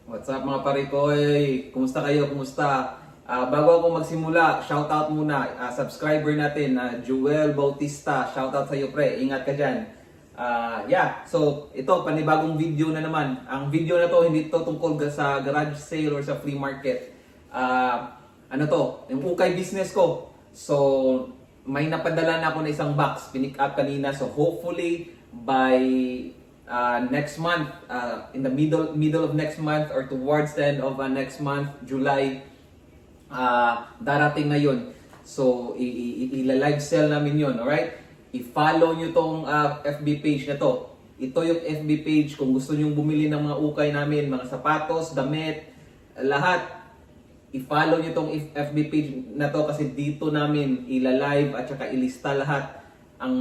What's up mga pare ko? Kumusta kayo? Kumusta? Bago ako magsimula, shoutout muna. Subscriber natin, Joel Bautista. Shoutout sa iyo pre. Ingat ka dyan. So ito, panibagong video na naman. Ang video na to, hindi to tungkol sa garage sale or sa flea market. Ano to? Yung ukay business ko. So, may napadala na ako na isang box. Pinick up kanina. So, hopefully, by next month, in the middle of next month or towards the end of next month, July, darating na yun. So, ila-live sell namin yun, alright? I-follow nyo tong FB page na to. Ito yung FB page kung gusto nyo bumili ng mga ukay namin, mga sapatos, damit, lahat. I-follow nyo tong FB page na to kasi dito namin ila-live at saka ilista lahat ang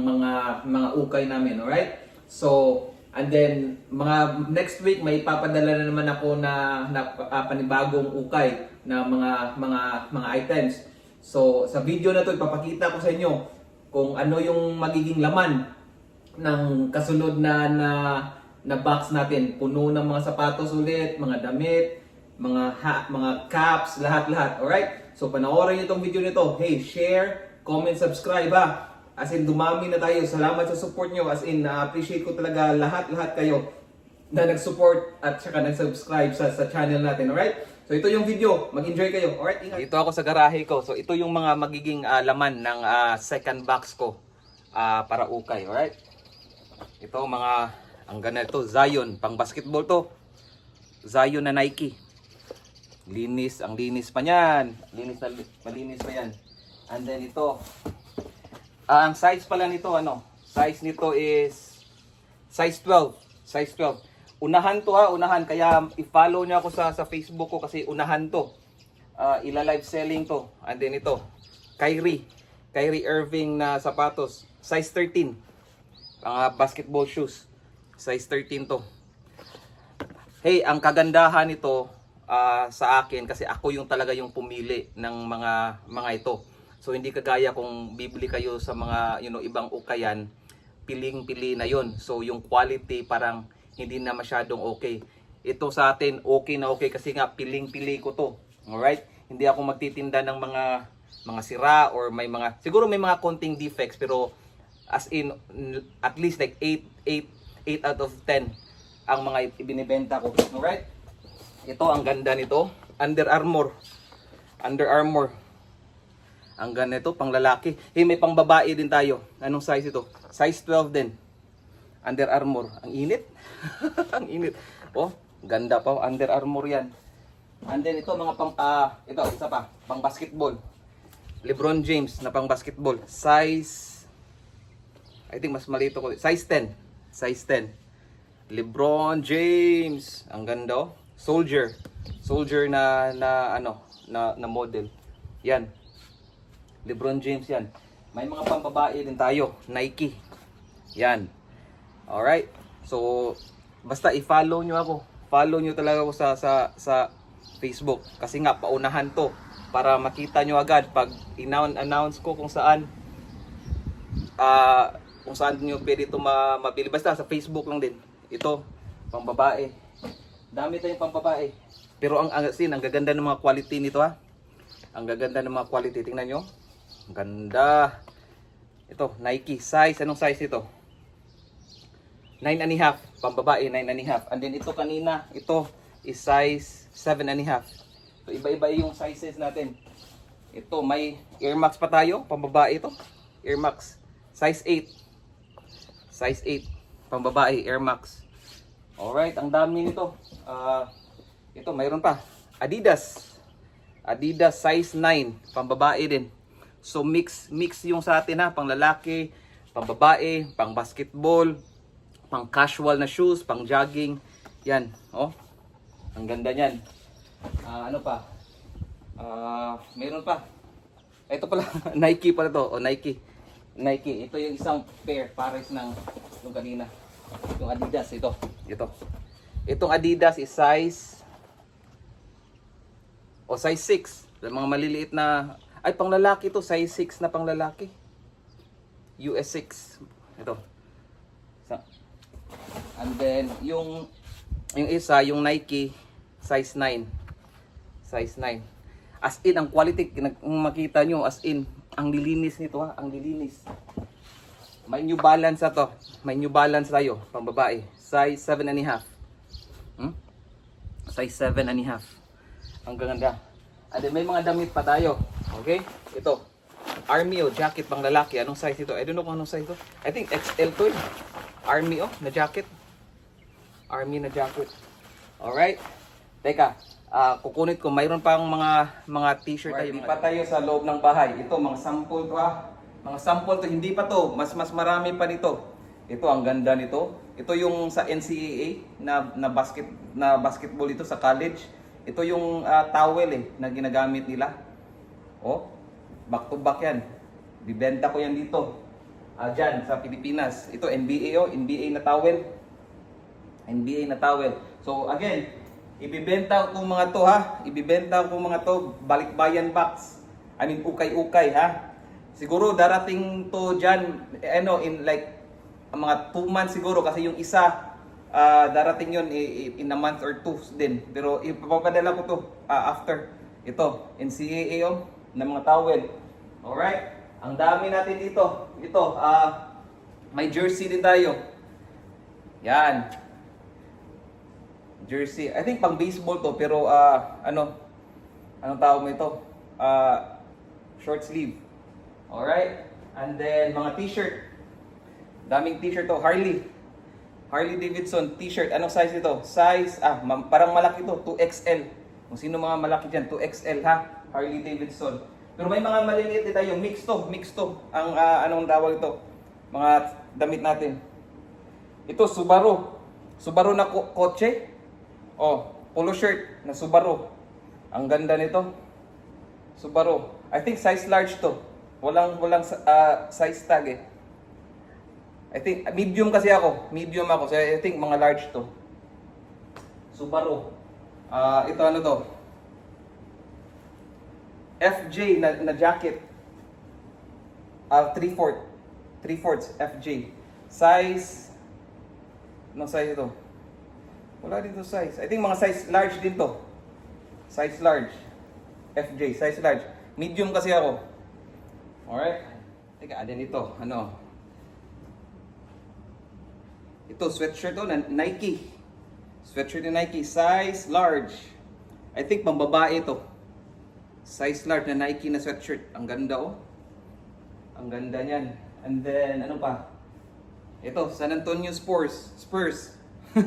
mga ukay namin, alright? So, and then, mga next week may ipapadala na naman ako na panibagong ukay na mga items. So, sa video na to ipapakita ko sa inyo kung ano yung magiging laman ng kasunod na box natin. Puno ng mga sapatos ulit, mga damit, mga caps, lahat-lahat. Alright? So, panoorin niyo itong video nito. Hey, share, comment, subscribe ha. As in, dumami na tayo. Salamat sa support nyo. As in, na-appreciate ko talaga lahat kayo na nag-support at saka nag-subscribe sa channel natin. Alright? So, ito yung video. Mag-enjoy kayo. Alright? Ingat. Dito ako sa garahe ko. So, ito yung mga magiging laman ng second box ko para ukay. Alright? Ito mga, ang ganito, Zion. Pang basketball to. Zion na Nike. Linis. Ang linis pa niyan. Malinis pa yan. And then ito. Ang size pala nito, size nito is size 12. Size 12. Unahan to unahan. Kaya i-follow niyo ako sa Facebook ko kasi unahan to. Ila-live selling to. And then ito, Kyrie Irving na sapatos. Size 13. Basketball shoes. Size 13 to. Hey, ang kagandahan nito sa akin kasi ako yung talaga yung pumili ng mga ito. So hindi kagaya kung bibili kayo sa mga ibang ukayan, piling-pili na yon. So yung quality parang hindi na masyadong okay. Ito sa atin okay na okay kasi nga piling-pili ko to. Alright? Hindi ako magtitinda ng mga sira or siguro may mga konting defects pero as in at least like 8 out of 10 ang mga ibinibenta ko. Alright? Ito ang ganda nito, Under Armour. Ang ganito, pang lalaki. May pang babae din tayo. Anong size ito? Size 12 din. Under Armour. Ang init. Ang init. Oh, ganda pa. Under Armour yan. And then ito mga ito, isa pa. Pang basketball. LeBron James na pang basketball. Size, I think mas maliit ko. Size 10. Size 10. LeBron James. Ang ganda oh. Soldier na model. Yan. LeBron James yan. May mga pambabae din tayo. Nike. Yan. Alright. So, basta i-follow nyo ako. Follow nyo talaga ako sa Facebook. Kasi nga, paunahan to. Para makita nyo agad pag announce ko kung saan nyo pwede ito mabili. Basta sa Facebook lang din. Ito, pambabae. Dami tayong pambabae. Pero ang gaganda ng mga quality nito ha. Ang gaganda ng mga quality. Tingnan nyo. Ganda. Ito, Nike. Size. Anong size ito? 9.5. Pambabae, 9.5. And then ito kanina, ito is size 7.5. So, iba-iba yung sizes natin. Ito, may Air Max pa tayo. Pambabae ito. Air Max. Size 8. Size 8. Pambabae, Air Max. Alright, ang dami nito. Ito, mayroon pa. Adidas size 9. Pambabae din. So mix yung sa atin pang lalaki, pang babae, pang basketball, pang casual na shoes, pang jogging. Yan, oh. Ang ganda niyan. Ano pa? Meron pa. Ito pala, Nike pala to, Nike. Ito yung isang pair pares ng yung kanina. Yung Adidas ito. Itong Adidas is size 6. Yung mga maliliit na pang lalaki to, size 6 na pang lalaki. US 6. Ito. And then yung isa, yung Nike, Size 9. Size 9. As in, ang quality, makita nyo, as in, ang lilinis nito ha, ang lilinis. May New Balance na to. May New Balance tayo, pang babae. Size 7.5. Size 7.5. Ang ganda. And then, may mga damit pa tayo. Okay? Ito. Army jacket pang lalaki. Anong size ito? I don't know kung anong size ito. I think XL to eh. Army na jacket. Army na jacket. Alright? Teka. Kukunit ko, mayroon pang mga t-shirt tayo. Hindi pa tayo sa loob ng bahay. Ito, mga sample to ha. Mga sample to, hindi pa to. Mas marami pa nito. Ito, ang ganda nito. Ito yung sa NCAA na basketball ito sa college. Ito yung towel na ginagamit nila. Oh, back to back yan. Bibenta ko yan dito. Dyan sa Pilipinas. Ito, NBA NBA na towel. NBA na towel. So, again, ibibenta ko mga to ha. Ibibenta ko mga to, balikbayan box. I mean, ukay-ukay ha. Siguro darating to dyan, in like, mga 2 months siguro. Kasi yung isa, darating yun in a month or 2 din. Pero ipapadala ko to after. Ito, NCAA na mga towel. Alright? Ang dami natin dito. Ito, may jersey din tayo. Yan. Jersey. I think pang baseball to pero anong tawag mo ito? Short sleeve. Alright? And then mga t-shirt. Daming t-shirt to. Harley Davidson t-shirt. Anong size ito? Size, parang malaki to. 2XL. Kung sino mga malaki dyan, 2XL ha. Harley Davidson. Pero may mga maliliit din tayo. Mix to. Ang anong tawag ito? Mga damit natin. Ito, Subaru. Subaru na kotse. Polo shirt na Subaru. Ang ganda nito. Subaru. I think size large to. Walang size tag eh. I think medium kasi ako. Medium ako. So I think mga large to. Subaru. Ito ano to? FJ na jacket. 3/4 FJ. Size anong size ito? Wala dito size. I think mga size large din to. Size large. FJ, size large. Medium kasi ako. Alright? Teka, din ito. Ano? Ito, sweatshirt to na Nike. Sweatshirt na Nike. Size large. I think pang babae ito. Size large na Nike na sweatshirt. Ang ganda Ang ganda niyan. And then, ano pa? Ito, San Antonio Spurs.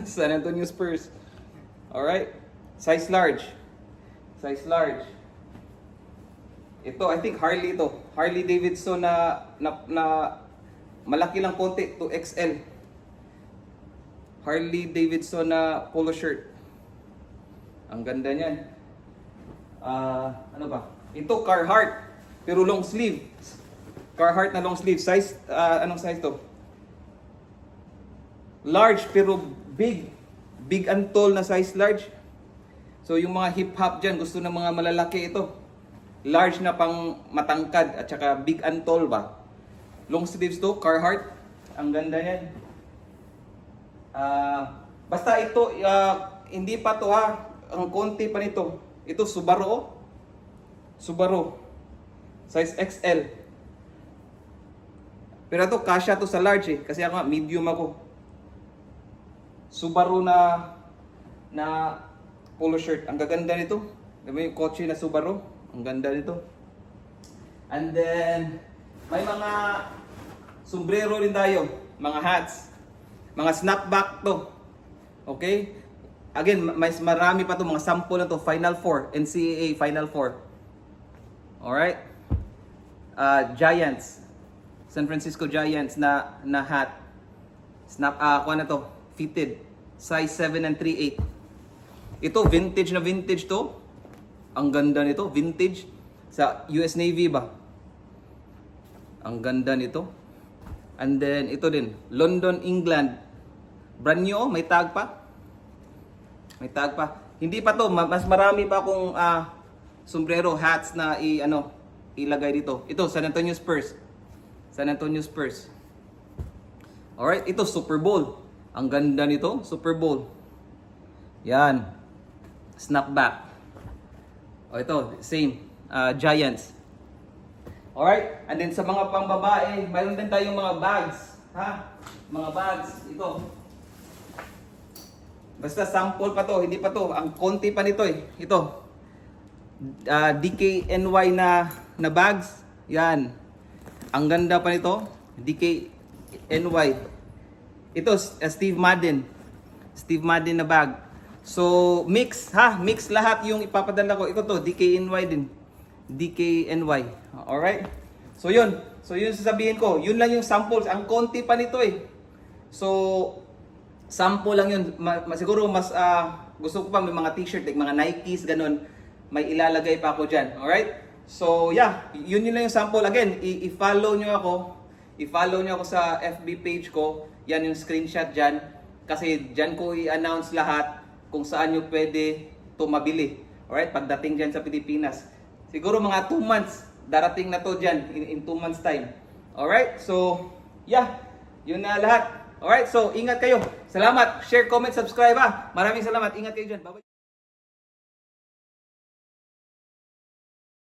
San Antonio Spurs. Alright? Size large. Size large. Ito, I think Harley to. Harley Davidson na malaki lang konti, 2XL. Harley Davidson na polo shirt. Ang ganda niyan. Ano ba? Ito, Carhartt. Pero long sleeve. Carhartt na long sleeve. Size, anong size to? Large pero big. Big and tall na size large. So yung mga hip-hop dyan, gusto ng mga malalaki ito. Large na pang matangkad at saka big and tall ba. Long sleeves to, Carhartt. Ang ganda yan. Basta ito, hindi pa to ha. Ang konti pa nito. Ito, Subaru. Subaru. Size XL. Pero ito, kasya to sa large eh. Kasi ako medium ako. Subaru na polo shirt. Ang gaganda nito. Diba yung kotse na Subaru? Ang ganda nito. And then, may mga sombrero rin tayo. Mga hats. Mga snapback to. Okay? Again, mas marami pa to. Mga sample na to. Final 4. NCAA Final 4. Alright? Giants. San Francisco Giants na hat. Kuha na to. Fitted. Size 7 and 3/8. Ito, vintage na vintage to. Ang ganda nito, vintage. Sa US Navy ba? Ang ganda nito. And then, ito din. London, England. Brand new, may tag pa. May tag pa. Hindi pa to, mas marami pa akong sombrero, hats na ilagay dito. Ito, San Antonio Spurs. San Antonio Spurs. Alright, ito, Super Bowl. Ang ganda nito, Super Bowl. Yan. Snapback. O ito, same. Giants. Alright? And then sa mga pangbabae, mayroon din tayong mga bags. Ha? Mga bags. Ito. Basta sample pa to, hindi pa to. Ang konti pa nito eh. Ito. DKNY na bags. Yan. Ang ganda pa nito. DKNY. Ito, Steve Madden. Steve Madden na bag. So, mix ha. Mix lahat yung ipapadala ko. Ito to, DKNY din. DKNY. Alright? So, yun. So, yun sasabihin ko. Yun lang yung samples. Ang konti pa nito eh. So, sample lang yun. Siguro mas gusto ko pa may mga t-shirt, like mga Nikes, ganun. May ilalagay pa ako dyan. Alright? So, yeah. Yun lang yung sample. Again, i-follow nyo ako. I-follow nyo ako sa FB page ko. Yan yung screenshot dyan. Kasi dyan ko i-announce lahat kung saan nyo pwede ito mabili. Alright? Pagdating dyan sa Pilipinas. Siguro mga 2 months. Darating na to dyan in 2 months time. Alright? So, yeah. Yun na lahat. Alright, so ingat kayo. Salamat. Share, comment, subscribe ha. Maraming salamat. Ingat kayo dyan. Bye-bye.